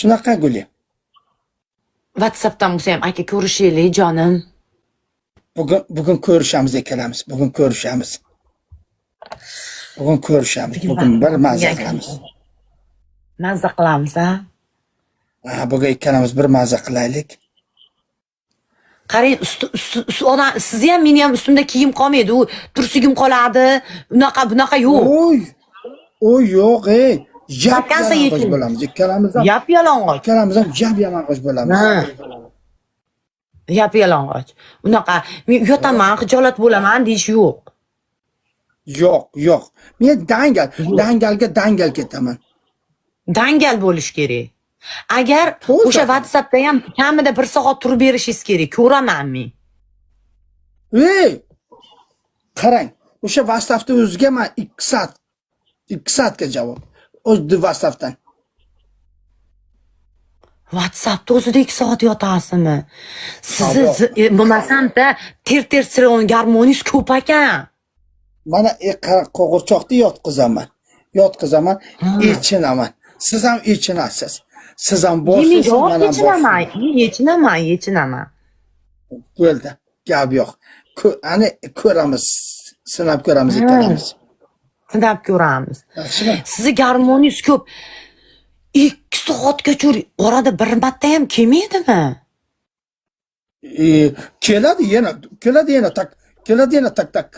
Shunaqa Guli. WhatsAppdan bo'lsa ham aka ko'rishaylik jonim. Bugun ko'rishamiz ikkalamiz. Bugun ko'rishamiz. Bugun bir mazza qilamiz. Mazza qilamiz, ha? Ha, bugun ikkalamiz bir mazza qilaylik. Qarang, sizni ham meni ham ustimda kiyim qolmaydi. U tursigim qoladi. Bunaqa yo'q. Oy yo'q, Vakansiya yalang'och bo'lamiz. Ikkalamiz ham. Yap-yalang'och. Ikkalamiz ham yalang'och bo'lamiz. Yap-yalang'och. Unaqa men yotaman, xijolat bo'laman deyish yo'q. Yo'q. Men dangal ketaman. Dangal bo'lish kerak. Agar o'sha WhatsAppda ham kamida 1 soat turib berishingiz kerak. Ko'raman men. Qarang, o'sha WhatsAppda o'ziga men 2 soatga javob. O'zi WhatsAppdan. WhatsAppda o'zida 2 soat yotasizmi? Sizni bo'lmasam-da ter-ter garmoningiz ko'p ekan. Mana qo'g'irchoqni yotqizaman, yechinaman. Siz ham yechinasiz. Siz ham borsiz, men yechinaman. Bo'ldi, gap yo'q. Ana ko'ramiz, sinab ko'ramiz ikkalamiz. Sinab ko'ramiz. Yaxshimi? Sizni garmoningiz ko'p. 2 soatgacha orada bir marta ham kelmaydimi? Keladi yana tak.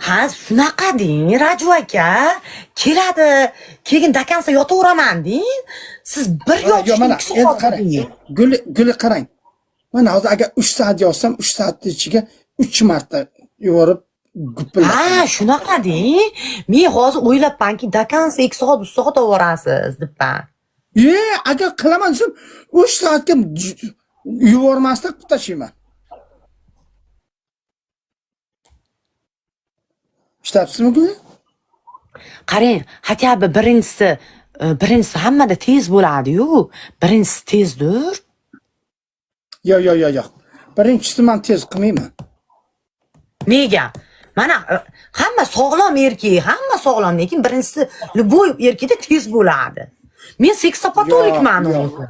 Ha, shunaqa deng, Raju aka. Keladi, keyin dakansa yotaveraman deng. Siz bir yotishga 2 soat qarang. Guli qarang. Mana hozir agar 3 soat yotsam, 3 soatning ichiga 3 marta yorib gupillab. Ha, shunaqa deng. Men hozir o'ylabmanki, dakansa 2 soat, 3 soat ovorasiz debman. Agar qilaman desam, 3 soatga yubormasdan qilib tashlayman. Ishtabsizmi Guli? Qarang, hatto birinchisi hammada tez bo'ladi-yu. Birinchisi tezdir. Yo'q. Birinchisi men tez qilmayman. Nega? Mana hamma sog'lom lekin birinchisi любой erkakda tez bo'ladi. Men seksopatolikman o'zi.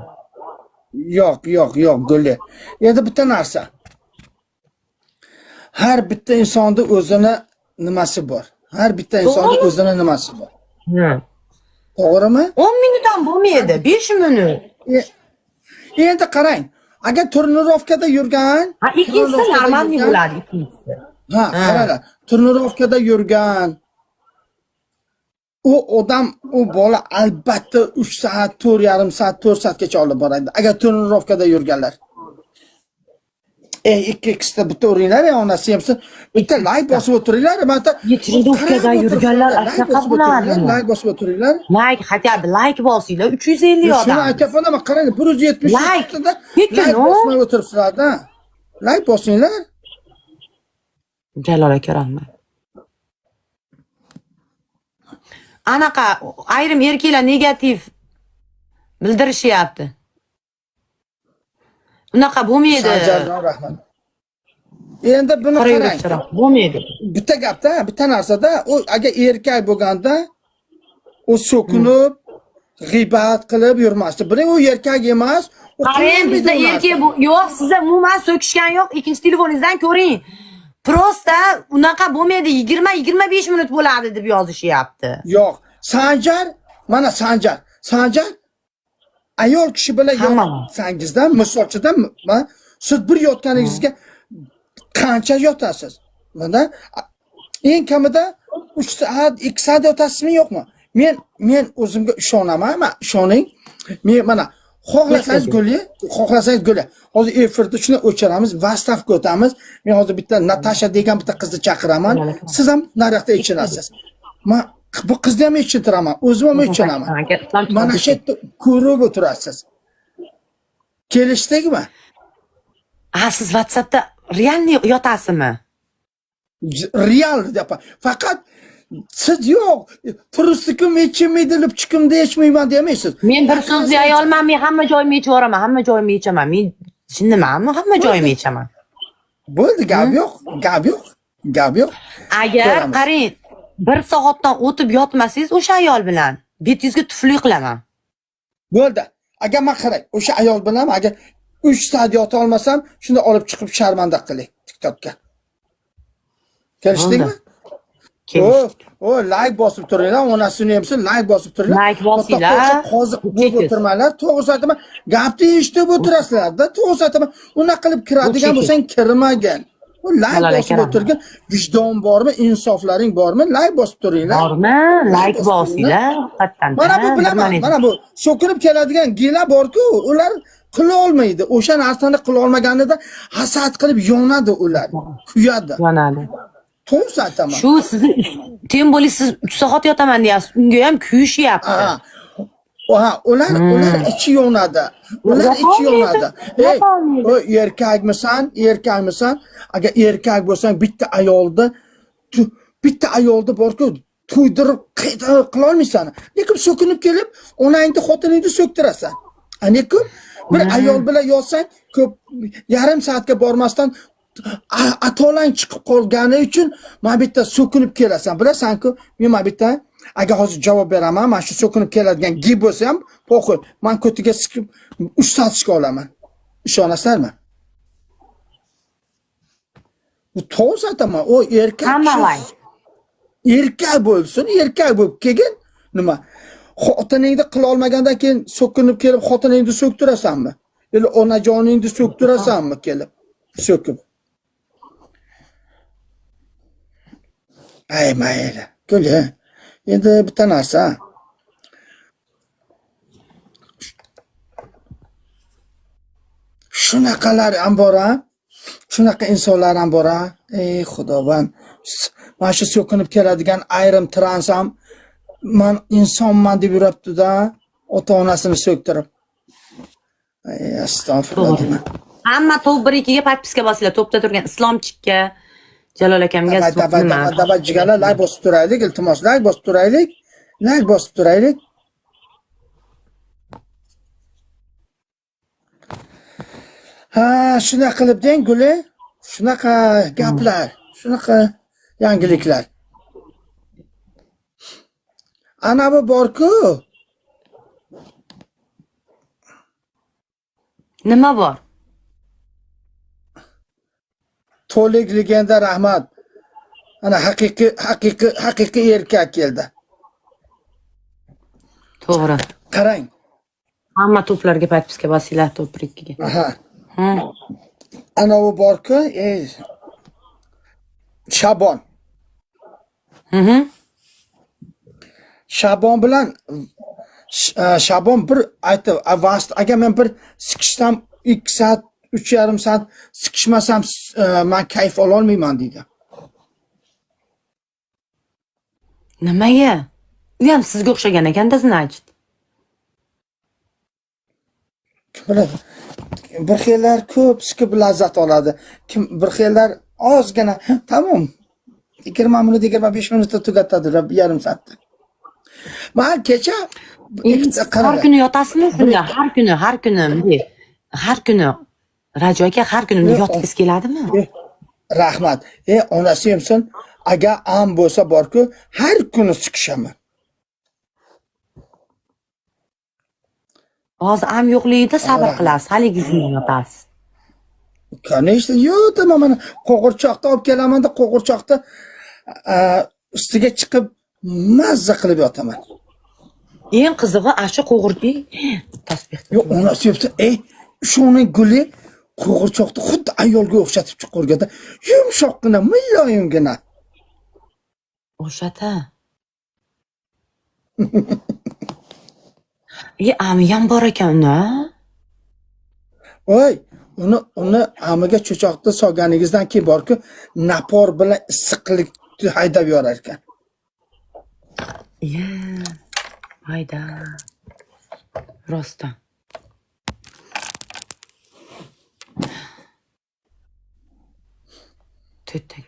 Yo'q Guli. Endi bitta narsa. Har bitta insonda o'zini nimasi bor. To'g'rimi? 10 minutdan bo'lmaydi, 5 minut. Endi qarang, agar turnirovkada yurgan, ikkinchisi normalniy bo'ladi, ikkinchisi. qaranglar, turnirovkada yurgan u odam, u bola albatta 3 soat, 4,5 soat, 4 soatgacha olib boradi. Agar turnirovkada yurganlar. Ikkita bitta uringlar, onasi hamsa bitta like bosib o'tiringlar. Mana turnirovkada yurganlar shunaqa bo'ladi. Like bosib o'tiringlar. Hatto like bosinglar, 350 odam. Shuni aytayapman, qarang, 170 da like bosmay o'tiribsizlar-da. Like bosinglar. Jalol aka, rahmat. Anaqa ayrim erkaklar negativ bildirishyapti. Unaqa bo'lmaydi. Sanjarjon, rahmat. Endi buni qarang. Bo'lmaydi. Bitta gapda, bitta narsada, u agar erkak bo'lganda, u so'kinib, g'iybat qilib yurmasdi. Biring u erkak emas. Qarang, bizda erkak yo'q, sizlar umuman so'kishgan yo'q. Ikkinchi telefoningizdan ko'ring. Prosta unaqa bo'lmaydi, 20-25 minut bo'ladi deb yozishyapti. Yo'q, Sanjar ayol kishi bilan yotsangizda, misolchidan siz bir yotganingizga qancha yotasiz? Mana eng kamida 3 soat, 2 soat yotasizmi yo'qmi? Men o'zimga ishonaman, ishoning. Men mana xohlasangiz Guli, hozir efirda shuni o'chiramiz, WhatsAppga o'tamiz. Men hozir bitta Natasha degan bitta qizni chaqiraman. Siz ham nariyoqda ichinasiz. Men bu qizni ham ichintiraman, o'zim ham ichinaman. Mana shu yerda ko'rib o'tirasiz. Kelishdikmi? Siz WhatsAppda realni yotasizmi? Real deyapman. Faqat siz yo'q, turistkim yechmaydi deb chiqimda yechmayman demaysiz. Men bir so'zli ayolman, men hamma joyimni yechib yuboraman, hamma joyimni yechaman. Men tushundimanmi? Hamma joyimni yechaman. Bo'ldi, gap yo'q. Agar qarang, 1 soatdan o'tib yotmasangiz o'sha ayol bilan betingizga tufli qilaman. Bo'ldi. Agar men qarang, o'sha ayol bilan agar 3 soat yota olmasam, shunda olib chiqib sharmanda qiling TikTokka. Kelishdingmi? O, like bosib turinglar, onasini ham like bosib turinglar. Like bosinglar. Qoziq yeb o'tirmanglar. To'g'ri aytaman, gapni eshitib o'tirasizlar-da. To'g'ri aytaman, unaqa qilib kiradigan bo'lsang kirmagin. O like bosib o'tirgin, vijdon bormi, insoflaring bormi? Like bosib turinglar. Bormi? Like bosinglar. Mana bu bilaman, mana bu so'kinib keladigan gila bor-ku, ular qila olmaydi. O'sha narsani qila olmaganida hasad qilib yonadi ular, kuyadi. Yonadi. To'g'ri aytaman. Shu sizni tem bo'ling siz 3 soat yotaman deyapsiz. Unga ham kuyishyapti. Ular ichi yonadi. Ular ichi yonadi. Ey, o erkakmisan? Agar erkak bo'lsang bitta ayolni borku to'ydirib qila olmaysan. Lekin so'kinib kelib, onangni xotiningni so'ktirasan. Lekin bir ayol bilan yotsang, ko'p yarim soatga bormasdan atolang chiqib qolgani uchun men bitta so'kinib kelasan. Bilasan-ku, men bitta agar hozir javob beraman, men shu so'kinib keladigan gib bo'lsa ham, po'qil. Men ko'tiga siqib 3 soat ishga olaman. Ishonasizlarmi? Bu to'g'ri aytaman, o erkak. Hammalay. Erkak bo'lsin, erkak bo'lib kelgin, nima? Xotiningni qila olmagandan keyin so'kinib kelib xotiningni so'ktirasanmi? Yo'li onajoningni so'ktirasanmi kelib? So'kib. Ay mayli. Guli. Endi bitta narsa. Shunaqalar ham bor-a? Shunaqa insonlar ham bor-a? Ey Xudovan. Mana shu so'kinib keladigan ayrim trans ham men insonman deb yuribdi-da, ota-onasini so'ktirib. Ey astag'firulloh. Hamma top 1-2 ga podpiska bosinglar. Topda turgan Islomchikka, Jalol akamga nima? Davay jigarlar, like bosib turaylik, iltimos, like bosib turaylik. Like bosib turaylik. Shunaqa qilib deng, Guli. Shunaqa gaplar, shunaqa yangiliklar. Ana bu bor-ku. Nima bor? To'lik legenda rahmat. Ana haqiqiy erkak keldi. To'g'ri. Qarang. Hamma to'plarga podpiska bosinglar, top 1-2 ga. Ana bu bor-ku, Shabon. Shabon bilan Shabon bir aytib, vaqt agar men bir sikishsam 2 soat, 3,5 soat sikishmasam men kayf ola olmayman deydi. Nimaga? U ham sizga o'xshagan ekan-da, значит. Bir xillar ko'p sikib lazzat oladi. Bir xillar ozgina, tamom. 20 minut, 25 minutda tugatadi, yarim soatda. Men kecha har kuni yotasizmi shunga? Har kuni. Har kuni. Rajo aka har kuni yotgis keladimi? Rahmat. Onasi hamsin, agar am bo'lsa bor-ku, har kuni sikishaman. Hozir am yo'qligida sabr qilasiz, haligizni yotasiz. Конечно, yo'taman, mana qo'g'irchoqni olib kelaman-da, qo'g'irchoqni ustiga chiqib mazza qilib yotaman. Eng qizig'i shu qo'g'irchi tasbih. Yo'q, onasi hamsin, shuning Guli qo'g'irchoqni xuddi ayolga o'xshatib chiqarganda, yumshoqqina, muloyimgina. O'shata. Amiyam bor ekan-da. Voy, uni amiga cho'choqni solganingizdan keyin bor-ku, napor bilan issiqlik haydab yorar ekan. Hayda. Rostdan. Tüttek.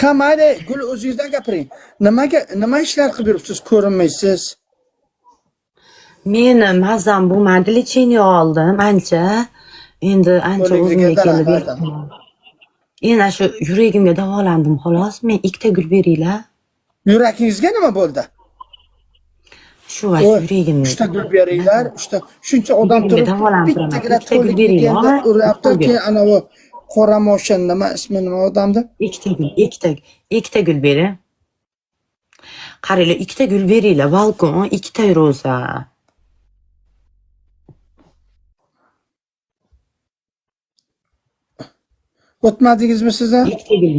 Ha, mayli, Gul, o'zingizdan gapiring. Nima ishlar qilib yuribsiz, ko'rinmaysiz? Men mazam bo'lmadi, lecheniya oldim, ancha. Endi ancha o'zimga kelib. Endi shu yuragimga davolandim xolos. Men ikkita gul beringlar. Yuragingizga nima bo'ldi? Shu va yuragimni. Uchta gul beringlar, shuncha odam turib bittagina to'lik deganda uryapti. Keyin anavi qora moshin nima ismi nima odamdi? Ikkita gul bering. Qaranglar, ikkita gul beringlar, balkon, ikkita roza. O'tmadingizmi siz? Ikkita gul.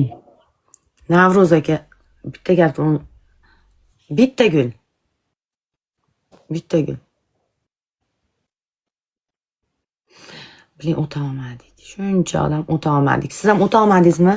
Navro'z aka, bitta gap, bitta gul. Bitta gul. Biling o'ta olmadik. Shuncha odam o'ta olmadik. Siz ham o'ta olmadingizmi?